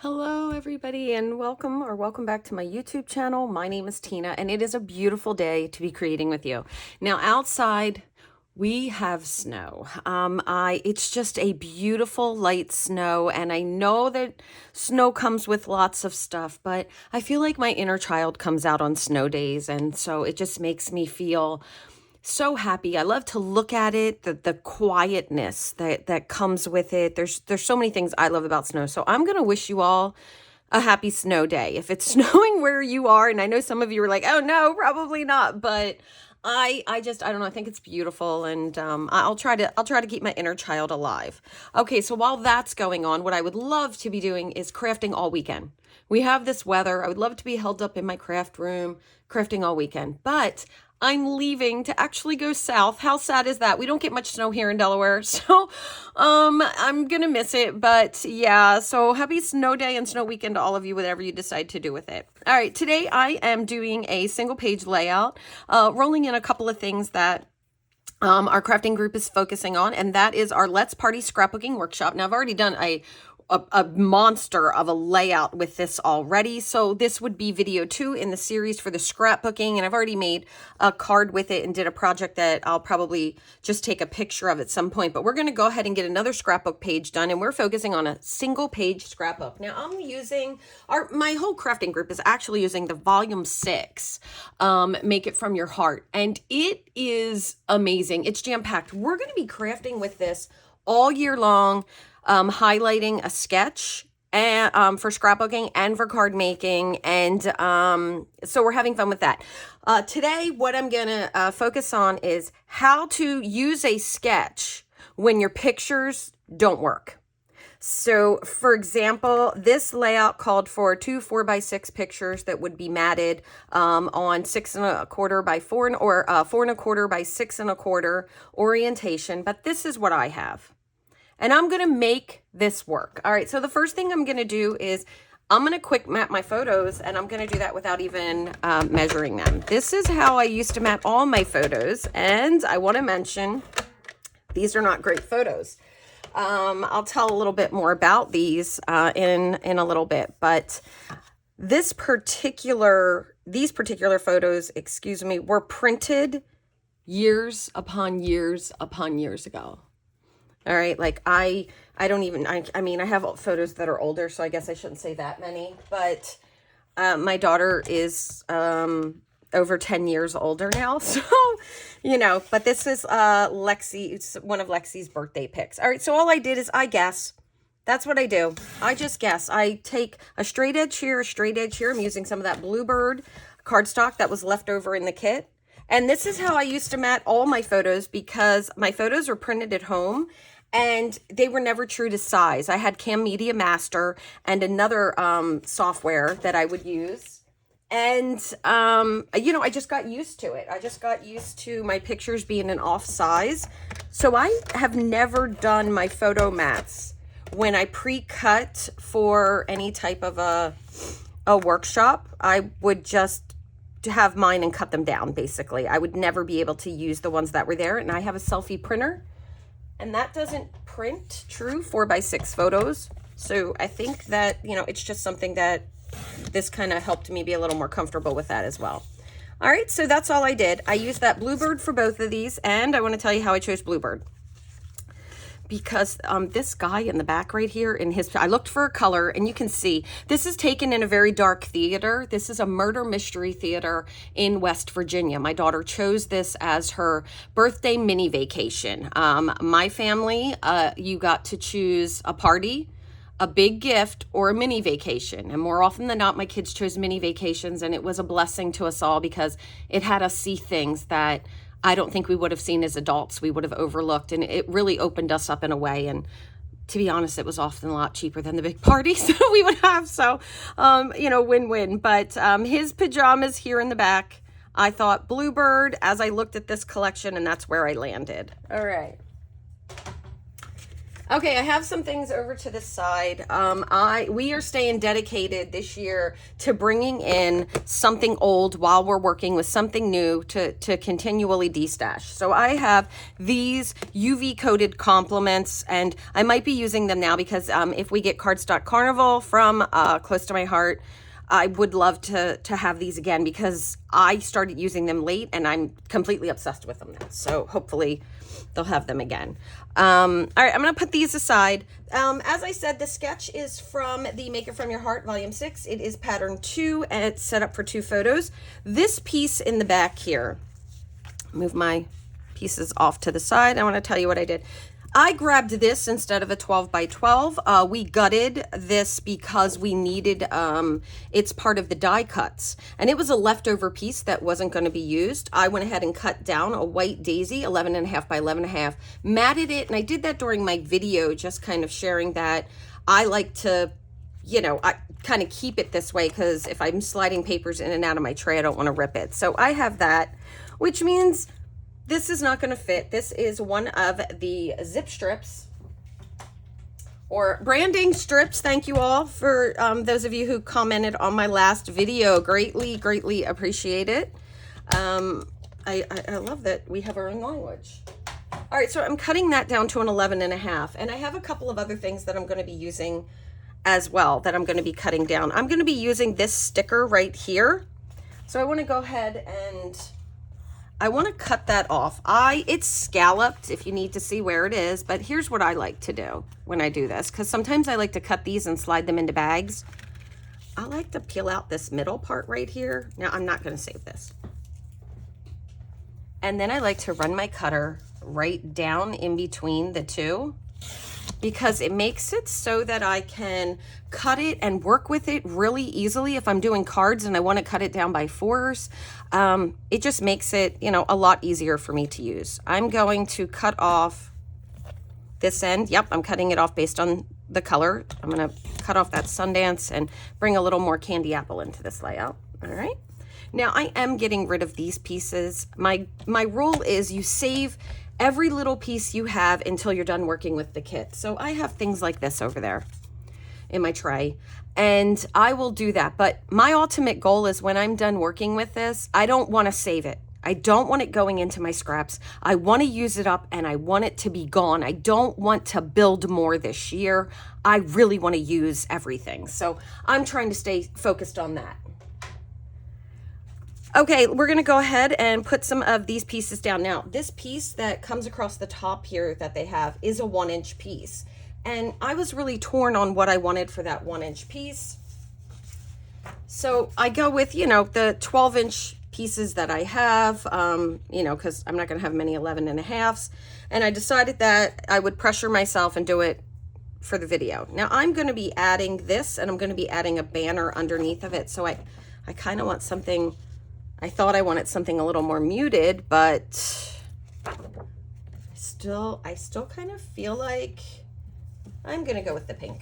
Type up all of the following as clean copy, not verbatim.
Hello everybody and welcome back to my YouTube channel. My name is Tina and it is a beautiful day to be creating with you. Now outside we have snow. It's just a beautiful light snow, and I know that snow comes with lots of stuff, but I feel like my inner child comes out on snow days, and so it just makes me feel so happy. I love to look at it, the quietness that comes with it. There's so many things I love about snow. So I'm going to wish you all a happy snow day. If it's snowing where you are, and I know some of you are like, "Oh no, probably not," but I don't know. I think it's beautiful, and I'll try to keep my inner child alive. Okay, so while that's going on, what I would love to be doing is crafting all weekend. We have this weather. I would love to be held up in my craft room, crafting all weekend, but I'm leaving to actually go south. How sad is that? We don't get much snow here in Delaware, so I'm gonna miss it. But yeah, so happy snow day and snow weekend to all of you, whatever you decide to do with it. All right, today I am doing a single page layout, rolling in a couple of things that our crafting group is focusing on, and that is our Let's Party Scrapbooking Workshop. Now, I've already done a monster of a layout with this already. So this would be video 2 in the series for the scrapbooking. And I've already made a card with it and did a project that I'll probably just take a picture of at some point. But we're going to go ahead and get another scrapbook page done. And we're focusing on a single page scrapbook. Now I'm using my whole crafting group is actually using the volume 6, Make It From Your Heart. And it is amazing. It's jam-packed. We're going to be crafting with this all year long. Highlighting a sketch and for scrapbooking and for card making, and so we're having fun with that. Today, what I'm gonna focus on is how to use a sketch when your pictures don't work. So, for example, this layout called for 2 4x6 pictures that would be matted on 6 1/4 by 4 or 4 1/4 by 6 1/4 orientation. But this is what I have. And I'm going to make this work. All right, so the first thing I'm going to do is I'm going to quick map my photos, and I'm going to do that without even measuring them. This is how I used to map all my photos, and I want to mention these are not great photos. I'll tell a little bit more about these in a little bit, but these particular photos, were printed years upon years upon years ago. All right, like I mean, I have photos that are older, so I guess I shouldn't say that many, but my daughter is over 10 years older now, so, you know, but this is Lexi, it's one of Lexi's birthday pics. All right, so all I did is I guess. That's what I do. I just guess. I take a straight edge here, a straight edge here. I'm using some of that Bluebird cardstock that was left over in the kit. And this is how I used to mat all my photos, because my photos were printed at home and they were never true to size. I had Cam Media Master and another software that I would use. And, you know, I just got used to it. I just got used to my pictures being an off size. So I have never done my photo mats when I pre-cut for any type of a workshop. I would just have mine and cut them down, basically. I would never be able to use the ones that were there. And I have a selfie printer, and that doesn't print true 4x6 photos. So I think that, you know, it's just something that this kind of helped me be a little more comfortable with that as well. All right, so that's all I did. I used that Bluebird for both of these, and I want to tell you how I chose Bluebird. Because this guy in the back right here, I looked for a color, and you can see this is taken in a very dark theater. This is a murder mystery theater in West Virginia. My daughter chose this as her birthday mini vacation. My family, you got to choose a party, a big gift, or a mini vacation. And more often than not, my kids chose mini vacations, and it was a blessing to us all because it had us see things that I don't think we would have seen as adults. We would have overlooked, and it really opened us up in a way. And to be honest, it was often a lot cheaper than the big parties that we would have. So, you know, win-win. But his pajamas here in the back, I thought Bluebird as I looked at this collection, and that's where I landed. All right. Okay, I have some things over to the side. We are staying dedicated this year to bringing in something old while we're working with something new to continually destash. So I have these UV coated compliments, and I might be using them now because if we get Cardstock Carnival from Close to My Heart, I would love to have these again because I started using them late and I'm completely obsessed with them now. So hopefully they'll have them again. All right, I'm going to put these aside. As I said, the sketch is from the Make It From Your Heart, Volume 6. It is pattern 2, and it's set up for 2 photos. This piece in the back here, move my pieces off to the side. I want to tell you what I did. I grabbed this instead of a 12 by 12. We gutted this because we needed, it's part of the die cuts. And it was a leftover piece that wasn't going to be used. I went ahead and cut down a white daisy, 11.5 by 11.5, matted it. And I did that during my video, just kind of sharing that I like to, you know, I kind of keep it this way because if I'm sliding papers in and out of my tray, I don't want to rip it. So I have that, which means this is not going to fit. This is one of the zip strips or branding strips. Thank you all for those of you who commented on my last video. Greatly appreciate it. I love that we have our own language. All right, so I'm cutting that down to an 11.5, and I have a couple of other things that I'm going to be using as well that I'm going to be cutting down. I'm going to be using this sticker right here. So I want to go ahead and I want to cut that off. It's scalloped if you need to see where it is, but here's what I like to do when I do this, because sometimes I like to cut these and slide them into bags. I like to peel out this middle part right here. Now I'm not going to save this. And then I like to run my cutter right down in between the two, because it makes it so that I can cut it and work with it really easily. If I'm doing cards and I want to cut it down by 4s, it just makes it, you know, a lot easier for me to use. I'm going to cut off this end. Yep, I'm cutting it off based on the color. I'm going to cut off that Sundance and bring a little more candy apple into this layout. All right. Now I am getting rid of these pieces. My rule is you save every little piece you have until you're done working with the kit. So I have things like this over there in my tray, and I will do that. But my ultimate goal is when I'm done working with this, I don't want to save it. I don't want it going into my scraps. I want to use it up and I want it to be gone. I don't want to build more this year. I really want to use everything. So I'm trying to stay focused on that. Okay, we're going to go ahead and put some of these pieces down. Now, this piece that comes across the top here that they have is a 1-inch piece. And I was really torn on what I wanted for that 1-inch piece. So I go with, you know, the 12-inch pieces that I have, you know, because I'm not going to have many 11.5s. And I decided that I would pressure myself and do it for the video. Now, I'm going to be adding this, and I'm going to be adding a banner underneath of it. So I kind of want something... I thought I wanted something a little more muted, but I still kind of feel like I'm going to go with the pink.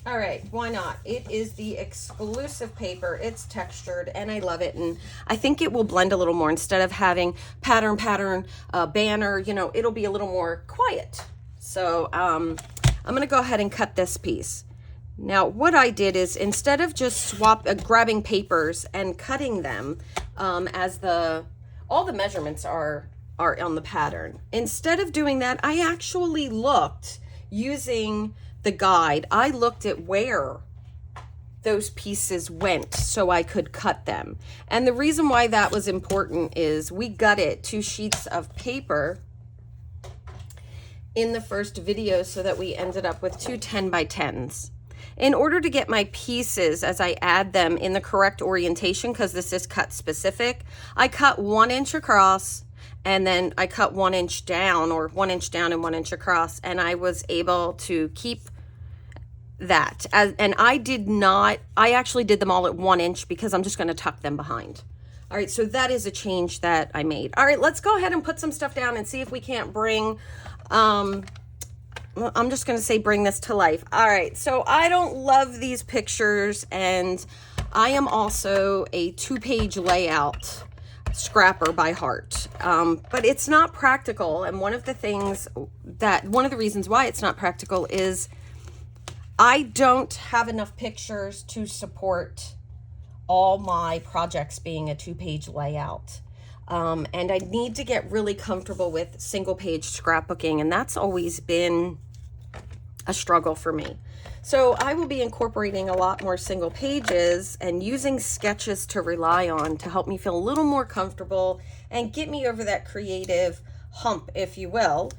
All right, why not? It is the exclusive paper. It's textured, and I love it, and I think it will blend a little more. Instead of having pattern, banner, you know, it'll be a little more quiet. So I'm going to go ahead and cut this piece. Now, what I did is instead of just grabbing papers and cutting them as all the measurements are on the pattern, instead of doing that, I actually looked using the guide. I looked at where those pieces went so I could cut them. And the reason why that was important is we gutted 2 sheets of paper in the first video so that we ended up with 2 10 by 10s. In order to get my pieces, as I add them in the correct orientation, because this is cut specific, I cut 1 inch across, and then I cut 1 inch down, or 1 inch down and 1 inch across, and I was able to keep that. And I actually did them all at 1 inch because I'm just going to tuck them behind. All right, so that is a change that I made. All right, let's go ahead and put some stuff down and see if we can't bring... well, I'm just going to say bring this to life. All right, so I don't love these pictures, and I am also a 2-page layout. scrapper by heart. But it's not practical. And one of the reasons why it's not practical is I don't have enough pictures to support all my projects being a 2-page layout. And I need to get really comfortable with single page scrapbooking, and that's always been a struggle for me. So I will be incorporating a lot more single pages and using sketches to rely on to help me feel a little more comfortable and get me over that creative hump, if you will.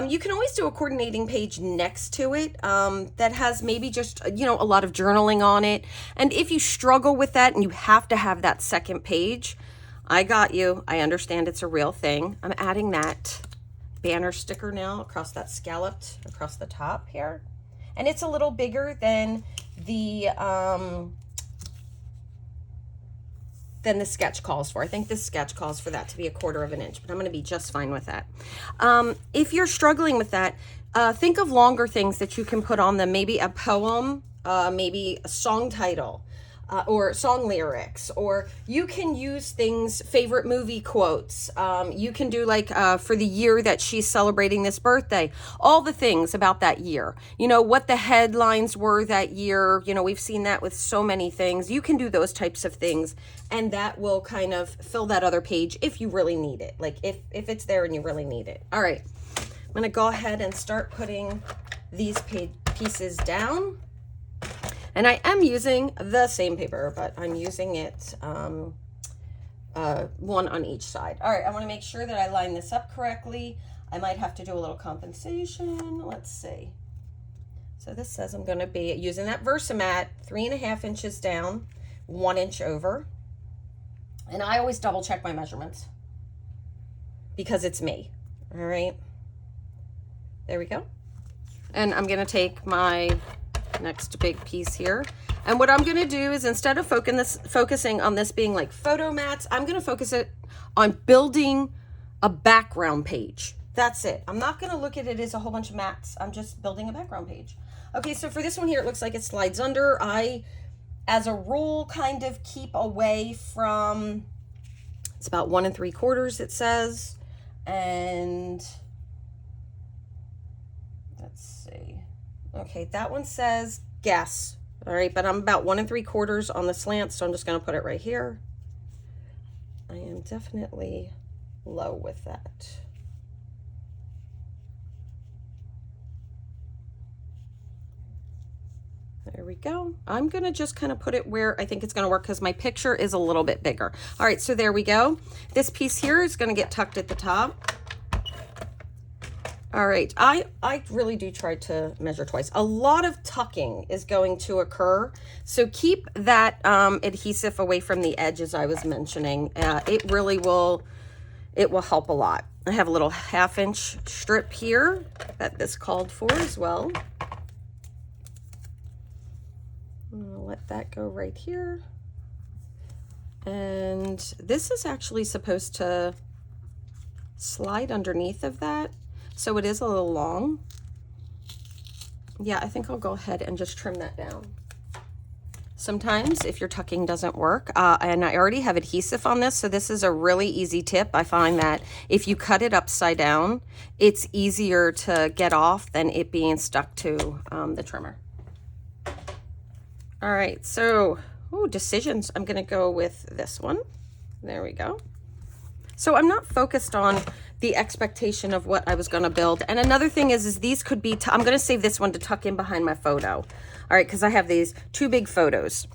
You can always do a coordinating page next to it that has maybe just, a lot of journaling on it. And if you struggle with that and you have to have that second page, I got you. I understand it's a real thing. I'm adding that banner sticker now across that scalloped across the top here. And it's a little bigger than the sketch calls for. I think this sketch calls for that to be 1/4 of an inch, but I'm going to be just fine with that. If you're struggling with that, think of longer things that you can put on them. Maybe a poem, maybe a song title, or song lyrics, or you can use things, favorite movie quotes. You can do like for the year that she's celebrating this birthday, all the things about that year, what the headlines were that year. We've seen that with so many things. You can do those types of things, and that will kind of fill that other page if you really need it, like if it's there and you really need it. All right, I'm gonna go ahead and start putting these pieces down. And I am using the same paper, but I'm using it one on each side. All right, I want to make sure that I line this up correctly. I might have to do a little compensation. Let's see. So this says I'm going to be using that Versamat 3.5 inches down, 1 inch over. And I always double check my measurements because it's me. All right. There we go. And I'm going to take my next big piece here, and what I'm going to do is, instead of focusing on this being like photo mats, I'm going to focus it on building a background page. That's it. I'm not going to look at it as a whole bunch of mats. I'm just building a background page. Okay, so for this one here, it looks like it slides under. I, as a rule, kind of keep away from, it's about 1 3/4 it says, and let's see. Okay, that one says guess. All right, but I'm about 1 3/4 on the slant, so I'm just going to put it right here. I am definitely low with that. There we go. I'm going to just kind of put it where I think it's going to work because my picture is a little bit bigger. All right, so there we go. This piece here is going to get tucked at the top. All right, I really do try to measure twice. A lot of tucking is going to occur, so keep that adhesive away from the edge, as I was mentioning. It really will, it will help a lot. I have a little 1/2 inch strip here that this called for as well. I'm gonna let that go right here. And this is actually supposed to slide underneath of that. So it is a little long. Yeah, I think I'll go ahead and just trim that down. Sometimes if your tucking doesn't work, and I already have adhesive on this, so this is a really easy tip. I find that if you cut it upside down, it's easier to get off than it being stuck to the trimmer. All right, so, decisions. I'm gonna go with this one. There we go. So I'm not focused on the expectation of what I was going to build. And another thing is these could be, I'm going to save this one to tuck in behind my photo. All right, because I have these 2 big photos.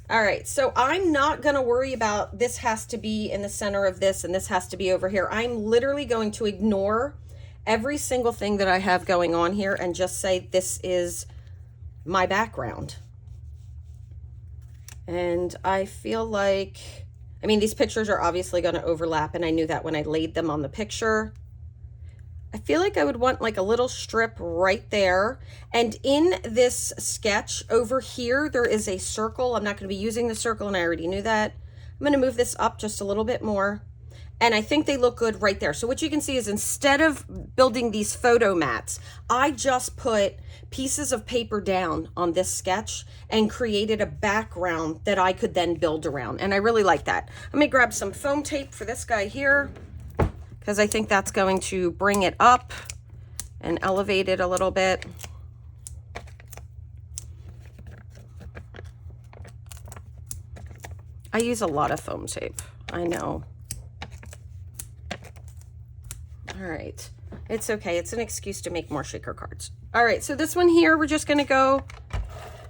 All right, so I'm not going to worry about this has to be in the center of this and this has to be over here. I'm literally going to ignore every single thing that I have going on here and just say this is my background. And I feel like, I mean, these pictures are obviously going to overlap, and I knew that when I laid them on the picture. I feel like I would want like a little strip right there. And in this sketch over here, there is a circle. I'm not going to be using the circle, and I already knew that. I'm going to move this up just a little bit more. And I think they look good right there. So what you can see is instead of building these photo mats, I just put pieces of paper down on this sketch and created a background that I could then build around. And I really like that. Let me grab some foam tape for this guy here, because I think that's going to bring it up and elevate it a little bit. I use a lot of foam tape, I know. All right, it's okay. It's an excuse to make more shaker cards. All right, so this one here, we're just gonna go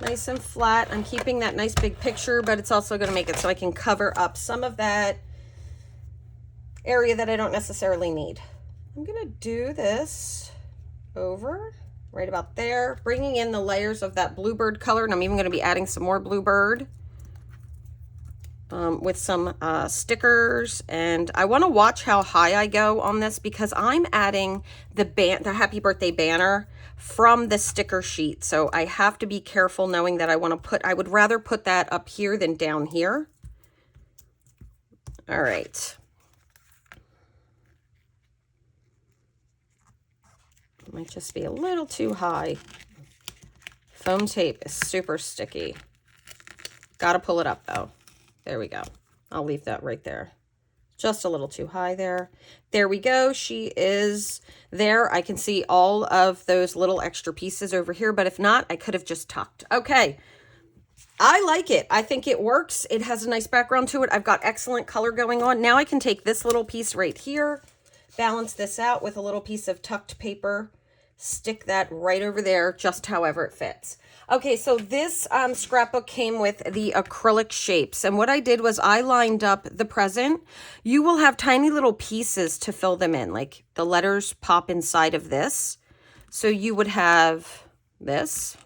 nice and flat. I'm keeping that nice big picture, but it's also gonna make it so I can cover up some of that area that I don't necessarily need. I'm gonna do this over right about there, bringing in the layers of that bluebird color, and I'm even gonna be adding some more bluebird. With some stickers, and I want to watch how high I go on this because I'm adding the happy birthday banner from the sticker sheet, so I have to be careful knowing that I would rather put that up here than down here. All right, might just be a little too high. Foam tape is super sticky. Gotta pull it up though. There we go. I'll leave that right there. Just a little too high there. There we go. She is there. I can see all of those little extra pieces over here, but if not, I could have just tucked. Okay. I like it. I think it works. It has a nice background to it. I've got excellent color going on. Now I can take this little piece right here, balance this out with a little piece of tucked paper, stick that right over there, just however it fits. Okay, so this scrapbook came with the acrylic shapes. And what I did was I lined up the present. You will have tiny little pieces to fill them in, like the letters pop inside of this. So you would have this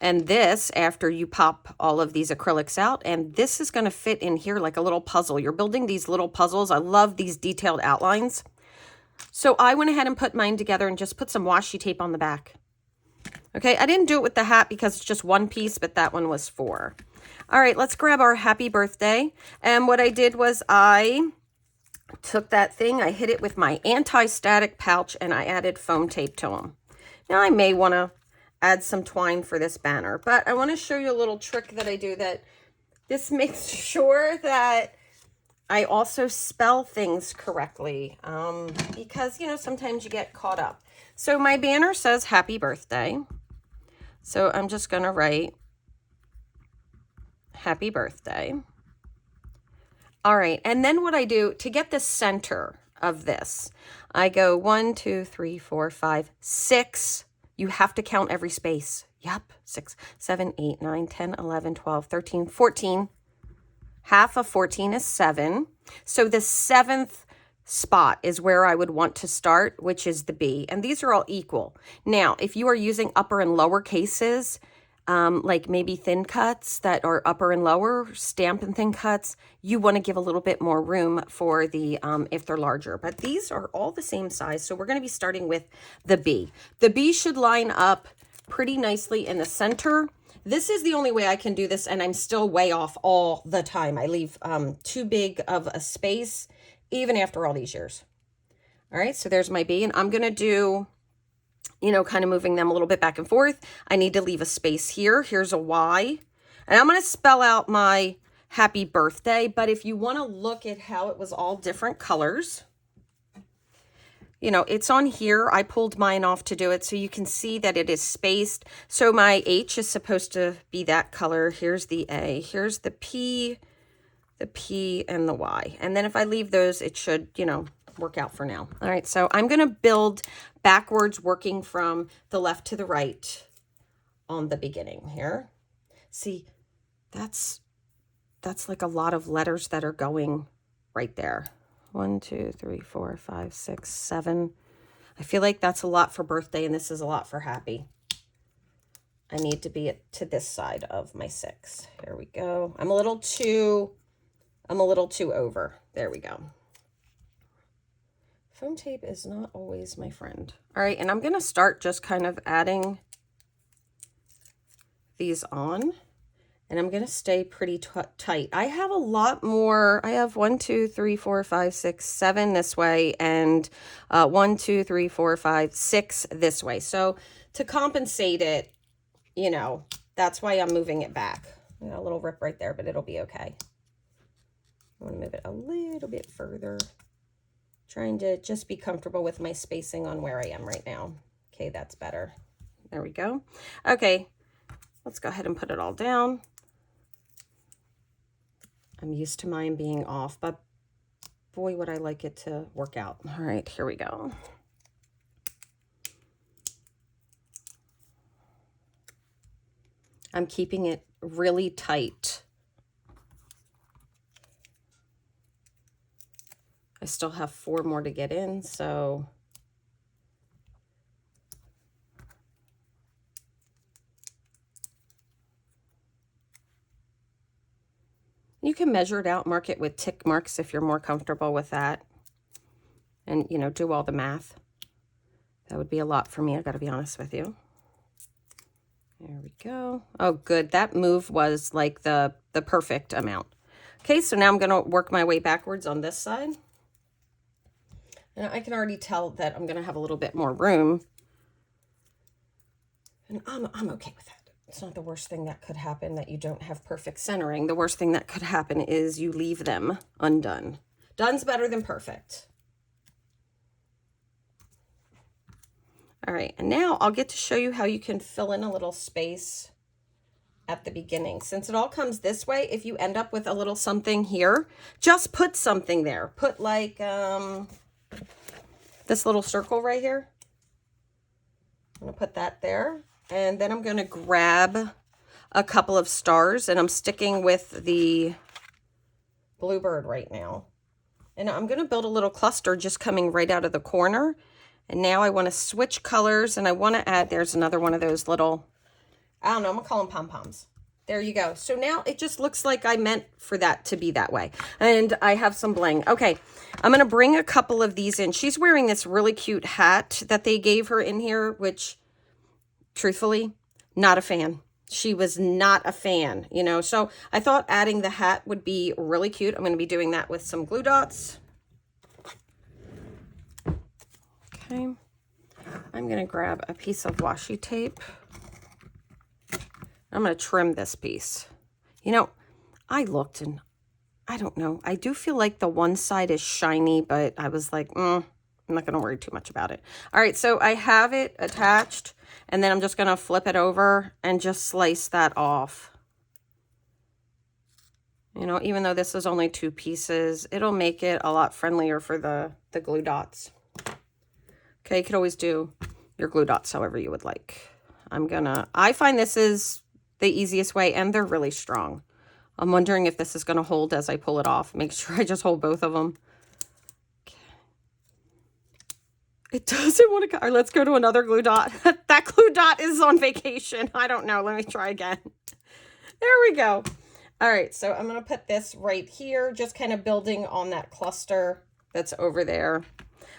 and this after you pop all of these acrylics out. And this is going to fit in here like a little puzzle. You're building these little puzzles. I love these detailed outlines. So I went ahead and put mine together and just put some washi tape on the back. Okay, I didn't do it with the hat because it's just one piece, but that one was 4. All right, let's grab our happy birthday. And what I did was I took that thing, I hit it with my anti-static pouch, and I added foam tape to them. Now I may want to add some twine for this banner, but I want to show you a little trick that I do that this makes sure that I also spell things correctly because, you know, sometimes you get caught up. So my banner says happy birthday. So I'm just going to write happy birthday. All right. And then what I do to get the center of this, I go 1, 2, 3, 4, 5, 6. You have to count every space. Yep. 6, 7, 8, 9, 10, 11, 12, 13, 14. Half of 14 is 7. So the 7th spot is where I would want to start, which is the B. And these are all equal. Now, if you are using upper and lower cases, like maybe thin cuts that are upper and lower, stamp and thin cuts, you want to give a little bit more room for the, if they're larger. But these are all the same size. So we're going to be starting with the B. The B should line up pretty nicely in the center. This is the only way I can do this, and I'm still way off all the time. I leave too big of a space, even after all these years. All right, so there's my B, and I'm going to do, you know, kind of moving them a little bit back and forth. I need to leave a space here. Here's a Y, and I'm going to spell out my happy birthday, but if you want to look at how it was all different colors, you know, it's on here. I pulled mine off to do it so you can see that it is spaced. So my H is supposed to be that color. Here's the A. Here's the P, and the Y. And then if I leave those, it should, you know, work out for now. All right, so I'm going to build backwards, working from the left to the right on the beginning here. See, that's like a lot of letters that are going right there. 1, 2, 3, 4, 5, 6, 7. I feel like that's a lot for birthday, and this is a lot for happy. I need to be to this side of my 6. Here we go. I'm a little too over. There we go. Foam tape is not always my friend. All right, and I'm going to start just kind of adding these on. And I'm going to stay pretty tight. I have a lot more. I have 1, 2, 3, 4, 5, 6, 7 this way, and 1, 2, 3, 4, 5, 6 this way. So to compensate it, you know, that's why I'm moving it back. A little rip right there, but it'll be okay. I want to move it a little bit further. Trying to just be comfortable with my spacing on where I am right now. Okay, that's better. There we go. Okay, let's go ahead and put it all down. I'm used to mine being off, but boy, would I like it to work out. All right, here we go. I'm keeping it really tight. I still have 4 more to get in, so you can measure it out, mark it with tick marks if you're more comfortable with that. And, you know, do all the math. That would be a lot for me, I gotta be honest with you. There we go. Oh, good. That move was like the perfect amount. Okay, so now I'm gonna work my way backwards on this side. And I can already tell that I'm gonna have a little bit more room. And I'm okay with that. It's not the worst thing that could happen that you don't have perfect centering. The worst thing that could happen is you leave them undone. Done's better than perfect. All right, and now I'll get to show you how you can fill in a little space at the beginning. Since it all comes this way, if you end up with a little something here, just put something there. Put like this little circle right here. I'm gonna put that there. And then I'm going to grab a couple of stars, and I'm sticking with the bluebird right now. And I'm going to build a little cluster just coming right out of the corner. And now I want to switch colors, and I want to add, there's another one of those little, I don't know, I'm going to call them pom-poms. There you go. So now it just looks like I meant for that to be that way. And I have some bling. Okay, I'm going to bring a couple of these in. She's wearing this really cute hat that they gave her in here, which... truthfully, not a fan. She was not a fan, you know, so I thought adding the hat would be really cute. I'm going to be doing that with some glue dots. Okay. I'm going to grab a piece of washi tape. I'm going to trim this piece. You know, I looked and I don't know. I do feel like the one side is shiny, but I was like, I'm not going to worry too much about it. All right, so I have it attached, and then I'm just going to flip it over and just slice that off. You know, even though this is only 2 pieces, it'll make it a lot friendlier for the glue dots. Okay, you could always do your glue dots however you would like. I find this is the easiest way, and they're really strong. I'm wondering if this is going to hold as I pull it off. Make sure I just hold both of them. It doesn't want to go. Let's go to another glue dot. That glue dot is on vacation. I don't know. Let me try again. There we go. All right. So I'm going to put this right here, just kind of building on that cluster that's over there.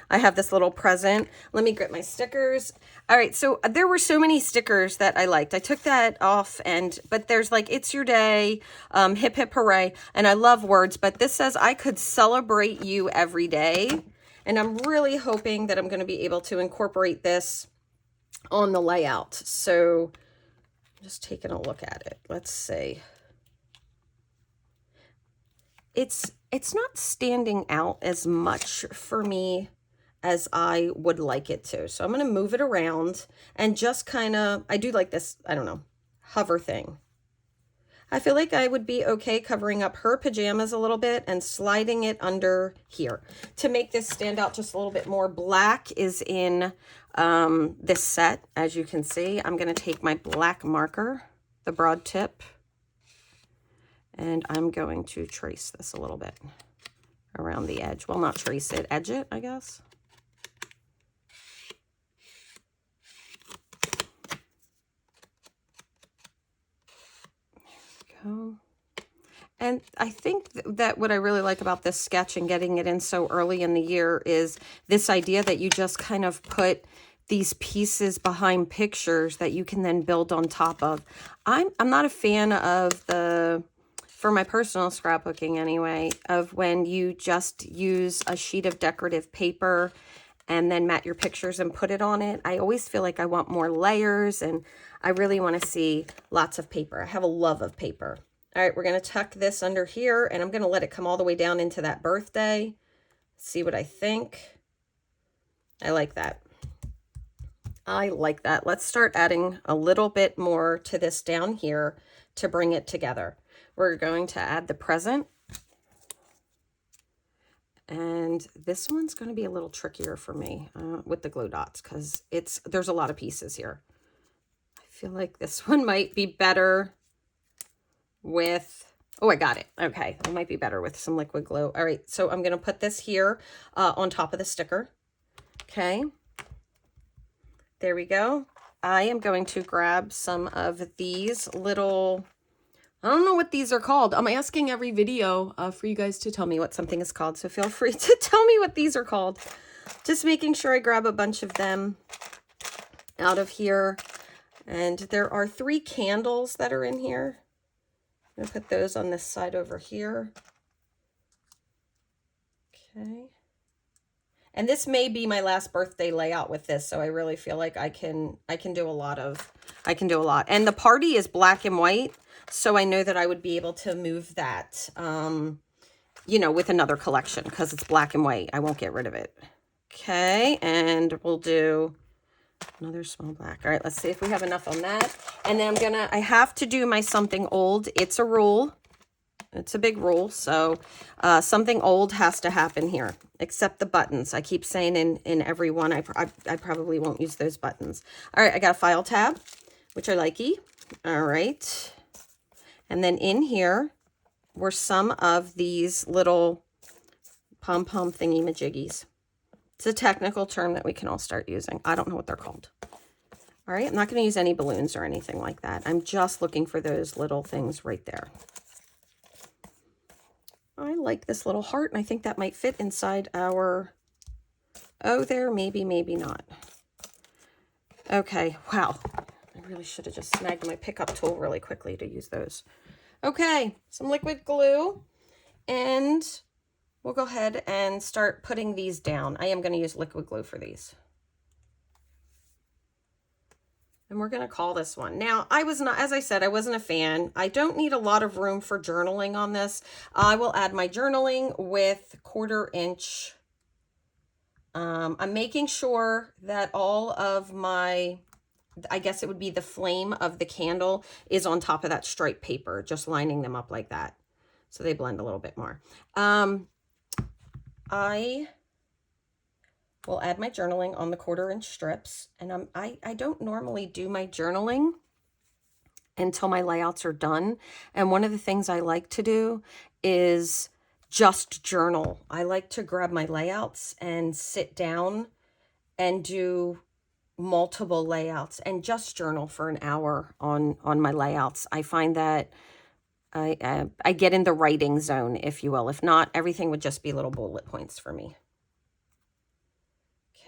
I have this little present. Let me grip my stickers. All right. So there were so many stickers that I liked. I took that off, but there's like, it's your day, hip, hip, hooray. And I love words, but this says I could celebrate you every day. And I'm really hoping that I'm going to be able to incorporate this on the layout. So I'm just taking a look at it. Let's see. It's not standing out as much for me as I would like it to. So I'm going to move it around and just kind of, I do like this, I don't know, hover thing. I feel like I would be okay covering up her pajamas a little bit and sliding it under here. To make this stand out just a little bit more, black is in this set, as you can see. I'm going to take my black marker, the broad tip, and I'm going to trace this a little bit around the edge. Well, not trace it, edge it, I guess. And I think that what I really like about this sketch and getting it in so early in the year is this idea that you just kind of put these pieces behind pictures that you can then build on top of. I'm not a fan of the, for my personal scrapbooking anyway, of when you just use a sheet of decorative paper and then mat your pictures and put it on it. I always feel like I want more layers, and I really want to see lots of paper. I have a love of paper. All right, we're going to tuck this under here, and I'm going to let it come all the way down into that birthday. See what I think. I like that. I like that. Let's start adding a little bit more to this down here to bring it together. We're going to add the present. And this one's going to be a little trickier for me with the glue dots, because there's a lot of pieces here. I feel like this one might be better with, oh, I got it. Okay, it might be better with some liquid glue. All right, so I'm going to put this here on top of the sticker. Okay, there we go. I am going to grab some of these little, I don't know what these are called. I'm asking every video for you guys to tell me what something is called. So feel free to tell me what these are called. Just making sure I grab a bunch of them out of here. And there are 3 candles that are in here. I'm going to put those on this side over here. Okay. And this may be my last birthday layout with this, so I really feel like I can do a lot. And the party is black and white, so I know that I would be able to move that, you know, with another collection, because it's black and white. I won't get rid of it. Okay, and we'll do another small black. All right, let's see if we have enough on that. And then I have to do my something old. It's a rule. It's a big rule, so something old has to happen here, except the buttons. I keep saying in every one, I probably won't use those buttons. All right, I got a file tab, which I likey. All right. And then in here were some of these little pom-pom thingy-majiggies. It's a technical term that we can all start using. I don't know what they're called. All right, I'm not going to use any balloons or anything like that. I'm just looking for those little things right there. I like this little heart, and I think that might fit inside our, oh, there, maybe, maybe not. Okay, wow. I really should have just snagged my pickup tool really quickly to use those. Okay, some liquid glue, and we'll go ahead and start putting these down. I am going to use liquid glue for these. And we're going to call this one. Now, as I said, I wasn't a fan. I don't need a lot of room for journaling on this. I will add my journaling with 1/4 inch. I'm making sure that all of my, I guess it would be the flame of the candle, is on top of that striped paper, just lining them up like that, so they blend a little bit more. I will add my journaling on the 1/4 inch strips, and I don't normally do my journaling until my layouts are done. And one of the things I like to do is just journal. I like to grab my layouts and sit down and do multiple layouts and just journal for an hour on my layouts. I find that I get in the writing zone, if you will. If not, everything would just be little bullet points for me.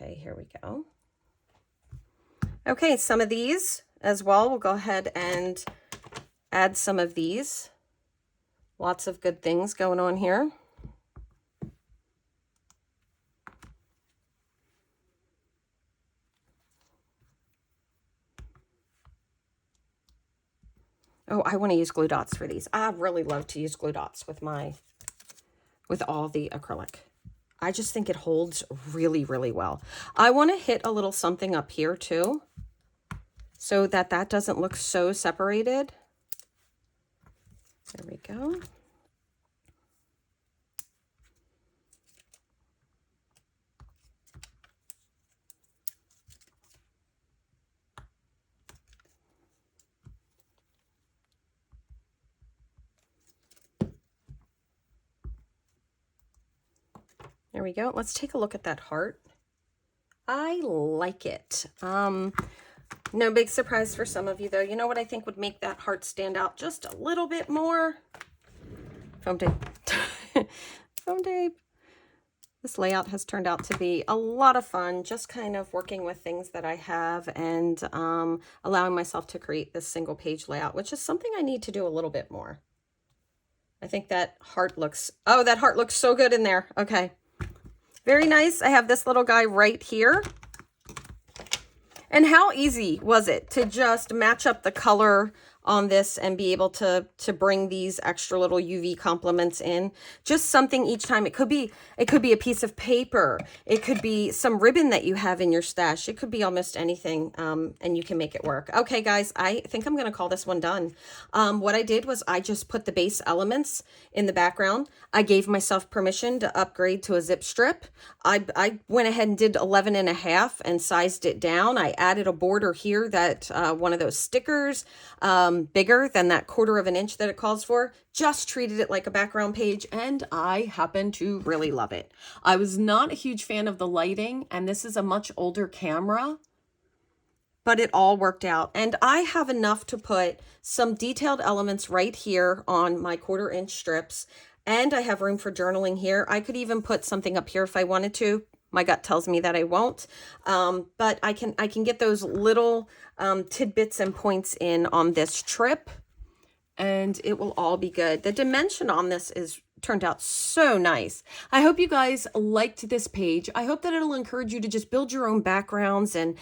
Okay, here we go. Okay, some of these as well. We'll go ahead and add some of these. Lots of good things going on here. Oh, I want to use glue dots for these. I really love to use glue dots with all the acrylic. I just think it holds really, really well. I want to hit a little something up here too, so that doesn't look so separated. There we go. There we go. Let's take a look at that heart. I like it. No big surprise for some of you, though. You know what I think would make that heart stand out just a little bit more? Foam tape. Foam tape. This layout has turned out to be a lot of fun, just kind of working with things that I have and allowing myself to create this single page layout, which is something I need to do a little bit more. I think that heart looks, oh, that heart looks so good in there. Okay. Very nice. I have this little guy right here. And how easy was it to just match up the color on this and be able to bring these extra little UV complements in? Just something each time. It could be a piece of paper. It could be some ribbon that you have in your stash. It could be almost anything, and you can make it work. Okay, guys, I think I'm going to call this one done. What I did was I just put the base elements in the background. I gave myself permission to upgrade to a zip strip. I went ahead and did 11.5 and sized it down. I added a border here that one of those stickers, bigger than that 1/4 of an inch that it calls for. Just treated it like a background page, and I happen to really love it. I was not a huge fan of the lighting, and this is a much older camera, but it all worked out. And I have enough to put some detailed elements right here on my 1/4 inch strips, and I have room for journaling here. I could even put something up here if I wanted to. My gut tells me that I won't, but I can get those little tidbits and points in on this trip, and it will all be good. The dimension on this is turned out so nice. I hope you guys liked this page. I hope that it'll encourage you to just build your own backgrounds and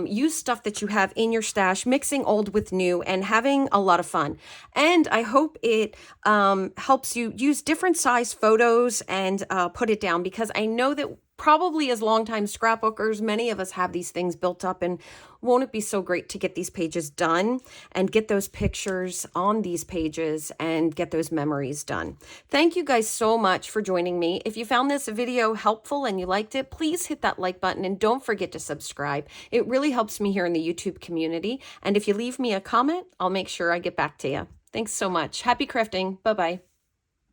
use stuff that you have in your stash, mixing old with new and having a lot of fun. And I hope it helps you use different size photos and put it down, because I know that probably as longtime scrapbookers, many of us have these things built up, and won't it be so great to get these pages done and get those pictures on these pages and get those memories done. Thank you guys so much for joining me. If you found this video helpful and you liked it, please hit that like button and don't forget to subscribe. It really helps me here in the YouTube community. And if you leave me a comment, I'll make sure I get back to you. Thanks so much. Happy crafting. Bye-bye.